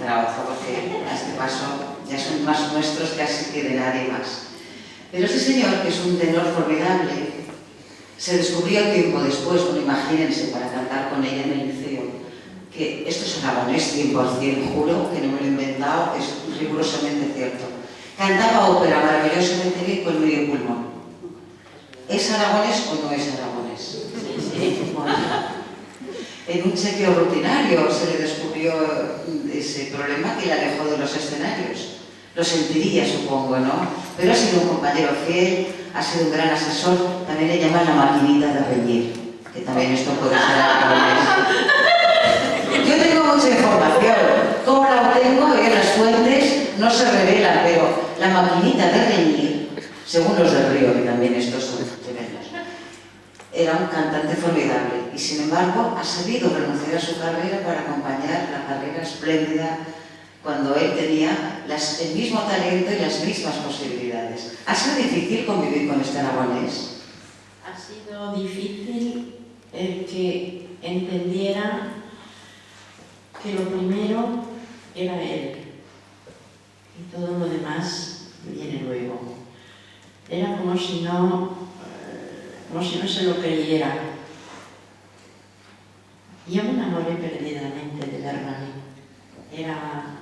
Zaragoza, porque a este paso ya son más nuestros casi que de nadie más. Pero ese señor, que es un tenor formidable, se descubrió tiempo después, bueno, imagínense, para cantar con ella en el liceo, que esto es aragonés 100%, juro que no me lo he inventado, es rigurosamente cierto. Cantaba ópera maravillosamente bien con medio pulmón. ¿Es aragonés o no es aragonés? Bueno, en un chequeo rutinario se le descubrió ese problema que le alejó de los escenarios. Lo sentiría, supongo, ¿no? Pero ha sido un compañero fiel, ha sido un gran asesor. También le llaman la maquinita de reñir, que también esto puede ser aragonés. Yo tengo mucha información. ¿Cómo la obtengo? Las fuentes no se revelan, pero la maquinita de reñir, según los del Río, que también estos son tremendos, era un cantante formidable y, sin embargo, ha sabido renunciar a su carrera para acompañar la carrera espléndida cuando él tenía el mismo talento y las mismas posibilidades. ¿Ha sido difícil convivir con este aragonés? Ha sido difícil el que entendiera que lo primero era él y todo lo demás viene luego. Era como si no se lo creyera. Yo me enamoré perdidamente de Bernabé. Era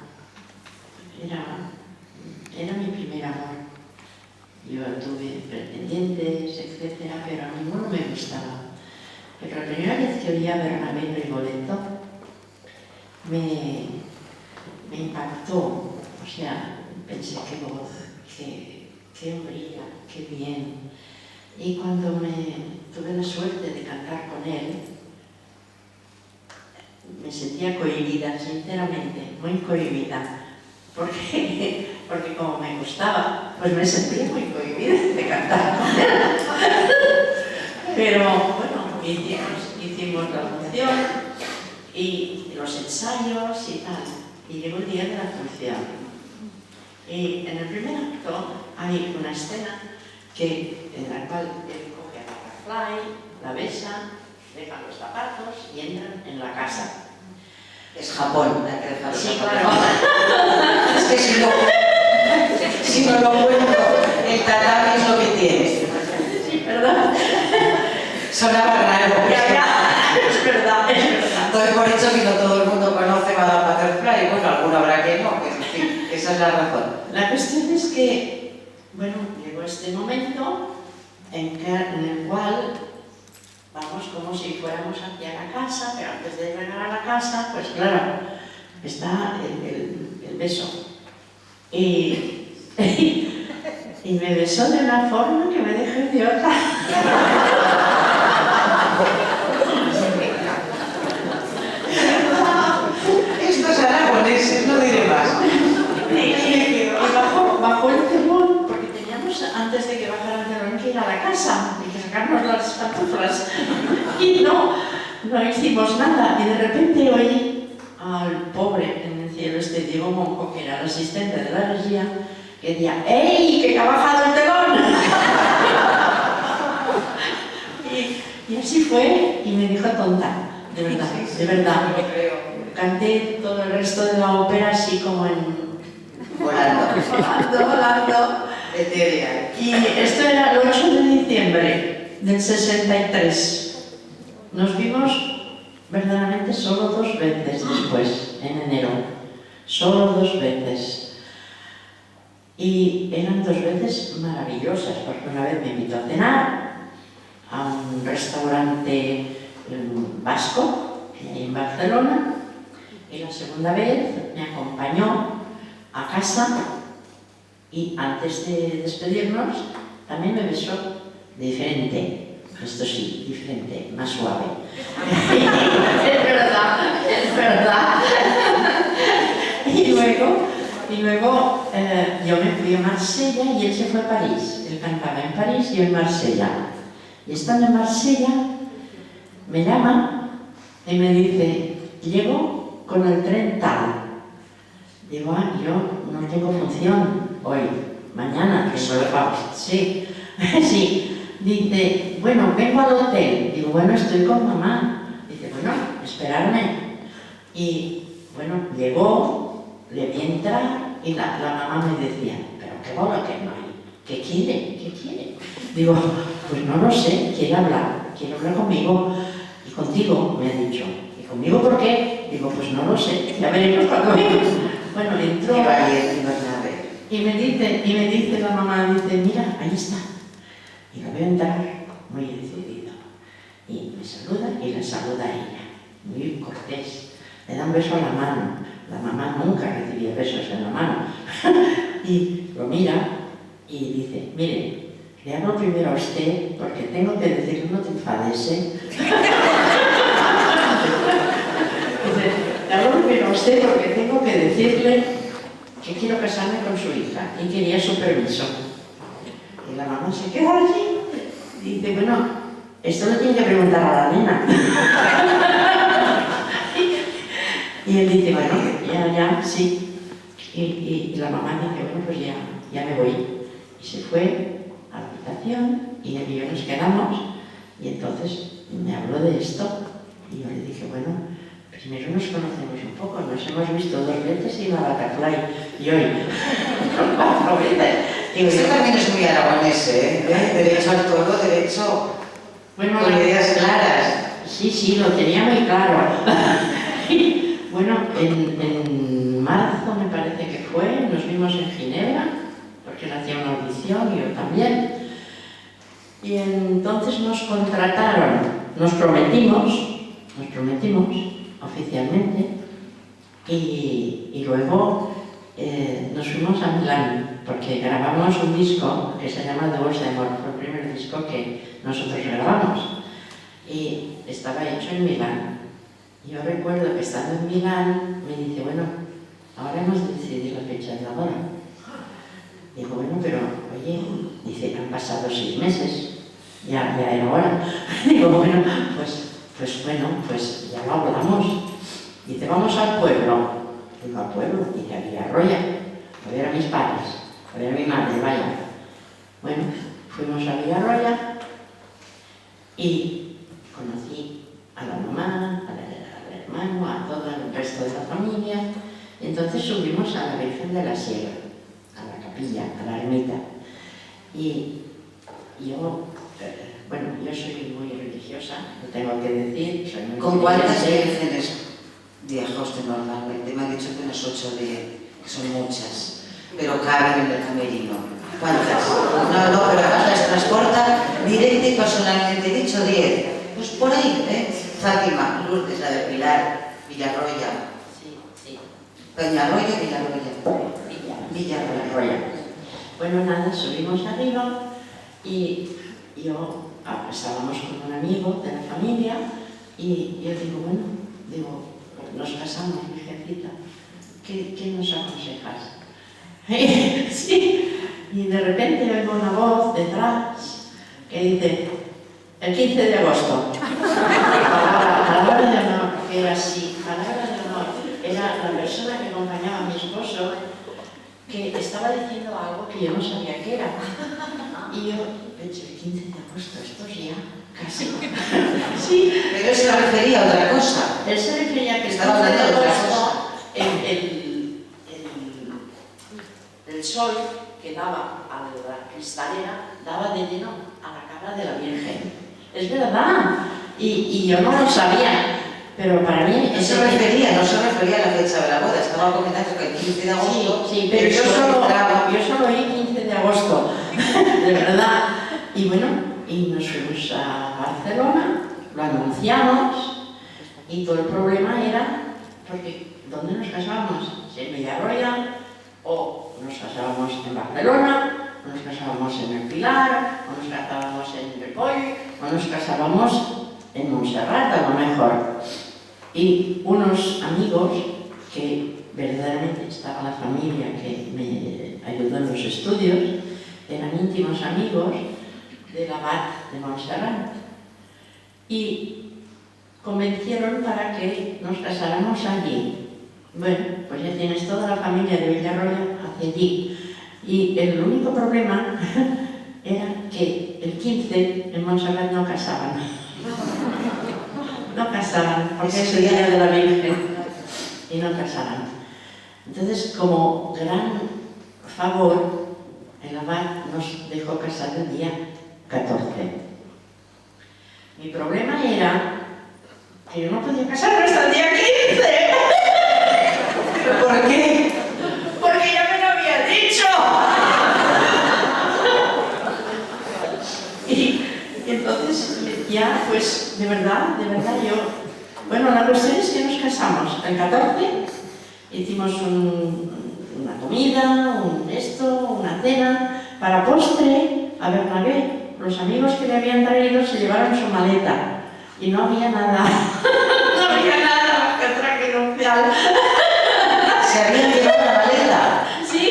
mi primer amor. Yo tuve pretendientes, etcétera, pero a ninguno me gustaba. Pero la primera vez que oí a Bernabé en Rigoletto me impactó. O sea, pensé, qué voz, qué hombría, qué bien. Y cuando tuve la suerte de cantar con él, me sentía cohibida, sinceramente, muy cohibida. Porque como me gustaba, pues me sentía muy cohibida de cantar con él. Pero bueno, hicimos la función y los ensayos y tal. Y llegó el día de la función. Y en el primer acto hay una escena en la cual él coge a la Fly, la besa, deja los zapatos y entran en la casa. Es Japón, hay que dejarlo. Sí, claro. Es que si no lo cuento, el tatami es lo que tiene. Sí, ¿verdad? Sonaba raro. Es verdad. Entonces, por eso que no todo el mundo conoce Madame Butterfly, bueno, alguno habrá que no, pero en fin, esa es la razón. La cuestión es que, bueno, llegó este momento en el cual vamos como si fuéramos hacia la casa, pero antes de llegar a la casa, pues claro, está el beso. Y me besó de una forma que me dejó idiota. Estos aragoneses, no diré más. Y bajó el telón, porque teníamos, antes de que bajara el telón, que ir a la casa y que sacarnos las pantuflas. Y no hicimos nada. Y de repente oí al pobre en el cielo, Diego Monco, que era el asistente de la regia, que decía: ¡Ey, que ha bajado el telón! Y así fue, y me dijo tonta, de verdad, de verdad. Canté todo el resto de la ópera así como volando. Etérea. Y esto era el 8 de diciembre del 63. Nos vimos verdaderamente solo 2 veces después, en enero. Solo 2 veces. Y eran 2 veces maravillosas, porque una vez me invitó a cenar a un restaurante vasco, en Barcelona, y la segunda vez me acompañó a casa y antes de despedirnos también me besó diferente, esto sí, diferente, más suave. Es verdad. Y luego yo me fui a Marsella y él se fue a París. Él cantaba en París y yo en Marsella. Y estando en Marsella, me llama y me dice: llego con el tren tal. Digo: yo no tengo función hoy, mañana, que solo vamos. Sí, sí. Dice: bueno, vengo al hotel. Digo: bueno, estoy con mamá. Dice: bueno, esperarme. Y bueno, llegó le vi entrar y la mamá me decía, pero qué bola que no hay, ¿qué quiere? ¿Qué quiere? Digo, pues no lo sé, quiere hablar conmigo y contigo, me ha dicho. ¿Y conmigo por qué? Digo, pues no lo sé, ya veremos cuando venga. Bueno, entró y me dice la mamá, dice, mira, ahí está. Y lo veo entrar muy decidido. Y me saluda y la saluda a ella, muy cortés. Le da un beso a la mano. La mamá nunca recibía besos en la mano. Y lo mira y dice, mire, le hablo primero a usted porque tengo que decirle, no te enfades, ¿eh? Dice, le hablo primero a usted porque tengo que decirle que quiero casarme con su hija y quería su permiso. Y la mamá se queda allí y dice, bueno, esto lo tiene que preguntar a la nena. Y él dice, bueno, ya, sí. Y la mamá dice, bueno, pues ya me voy. Y se fue a la habitación y él y yo nos quedamos. Y entonces me habló de esto. Y yo le dije, bueno, primero nos conocemos un poco. Nos hemos visto 2 veces y la Bataclay. Y hoy, 4 veces. Y usted también es muy aragonés, ¿eh? Derecho al toro, derecho bueno, con ideas claras. Sí, lo tenía muy claro. Bueno, en marzo me parece que fue, nos vimos en Ginebra, porque él hacía una audición y yo también. Y entonces nos contrataron, nos prometimos oficialmente, y luego nos fuimos a Milán, porque grabamos un disco que se llama The Voice de Amor, fue el primer disco que nosotros grabamos, y estaba hecho en Milán. Yo recuerdo que estando en Milán me dice, bueno, ahora hemos de decidir la fecha de la boda. Digo, bueno, pero oye, dice, han pasado 6 meses, ya era hora. Digo, bueno, pues ya lo hablamos. Dice, vamos al pueblo. Digo, al pueblo, y a Villarroya, a ver a mis padres, a ver a mi madre, vaya. Bueno, fuimos a Villarroya y conocí a la mamá, hermano, a todo el resto de la familia. Entonces subimos a la Virgen de la Sierra, a la capilla, a la ermita. Y yo, yo soy muy religiosa, lo tengo que decir, soy muy ¿Con cuántas creyente. vírgenes viaja usted normalmente? Me han dicho que unas 8 o 10, que son muchas, pero caben en el camerino. ¿Cuántas? No, pero además las transporta directa y personalmente. He dicho 10. Pues por ahí, ¿eh? Fátima, Lourdes, la de Pilar, Villarroya. Sí. Peñarroya, Villarroya. Bueno, nada, subimos arriba y yo estábamos con un amigo de la familia y yo digo, nos casamos, virgencita, ¿qué nos aconsejas? Sí, y de repente oigo una voz detrás que dice, el 15 de agosto. Palabra de honor, que era así, palabra de honor. Era la persona que acompañaba a mi esposo que estaba diciendo algo que yo no sabía qué era. Y yo pensé, el 15 de agosto, esto es ya casi. Sí. Pero él se refería a otra cosa. Él se refería a que estaba hablando de otra cosa. El sol que daba a la cristalera daba de lleno a la cara de la Virgen. Es verdad, y yo no lo sabía, pero para mí... No se refería a la fecha de la boda, estaba comentando que el 15 de agosto... Sí, pero yo solo oí 15 de agosto, de verdad. Y bueno, y nos fuimos a Barcelona, lo anunciamos, y todo el problema era, porque ¿dónde nos casábamos? Si en Villarroya, o nos casábamos en Barcelona, o nos casábamos en el Pilar, o nos casábamos en Ripoll, o nos casábamos en Montserrat, a lo mejor. Y unos amigos que verdaderamente estaba la familia que me ayudó en los estudios, eran íntimos amigos del abad de Montserrat. Y convencieron para que nos casáramos allí. Bueno, pues ya tienes toda la familia de Villarroya hacia allí. Y el único problema era que el 15 en Montserrat no casaban. No casaban, porque es el día de la Virgen. Y no casaban. Entonces, como gran favor, el abad nos dejó casar el día 14. Mi problema era que yo no podía casarme hasta el día 15. ¿Por qué? Porque ya me lo había dicho. Y entonces ya, pues, de verdad yo... Bueno, la cuestión es que nos casamos el 14, hicimos una comida, una cena, para postre, a Bernabé. Los amigos que le habían traído se llevaron su maleta y no había nada, no había nada más que el traje nupcial. ¿Se habían llevado la maleta? Sí,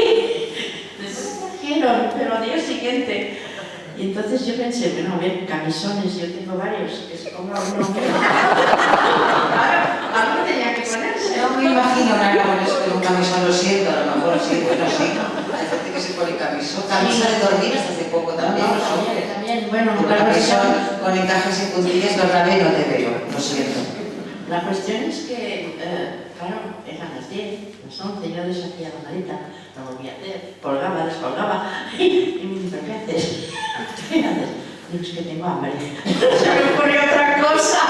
les trajeron, pero al día siguiente. Y entonces yo pensé, bueno, a ver, camisones, yo tengo varios, que se ponga uno. Algo tenía que ponerse. No me imagino nada con eso de un camisón, lo siento, a lo mejor sí, bueno, sí. Hay gente que se pone camisón. Camisa de dormir hasta hace poco también. No, también, bueno, un camisón con encajes y puntillas, Bernabé no te veo, lo siento. La cuestión es que, claro, eran las 10, las 11, yo deshacía la maleta, lo volvía a hacer, colgaba, descolgaba, y me dice, ¿pero qué haces? ¿Qué haces? Digo, es que tengo hambre. Se me ocurrió otra cosa.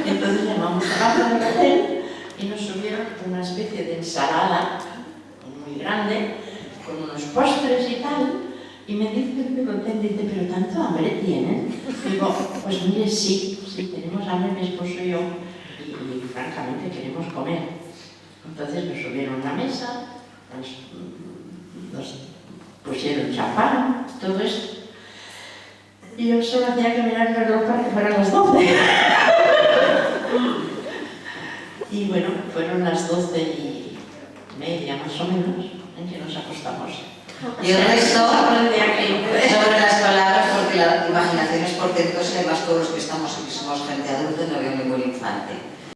Y entonces llamamos a la plaza del hotel y nos subieron una especie de ensalada muy grande, con unos postres y tal, y me dice el hotel, dice, ¿pero tanto hambre tienen? Digo, pues mire, sí, tenemos hambre mi esposo y yo, y francamente queremos comer. Entonces nos subieron a una mesa, nos pusieron champán, todo esto, y yo solo hacía que mirar el reloj para que fueran las 12. Y bueno, fueron las 12:30 más o menos en que nos acostamos. Y el resto sobre el día 15. sobre las palabras, porque la imaginación es portentosa y además todos los que estamos aquí somos gente adulta y no veo ningún infante.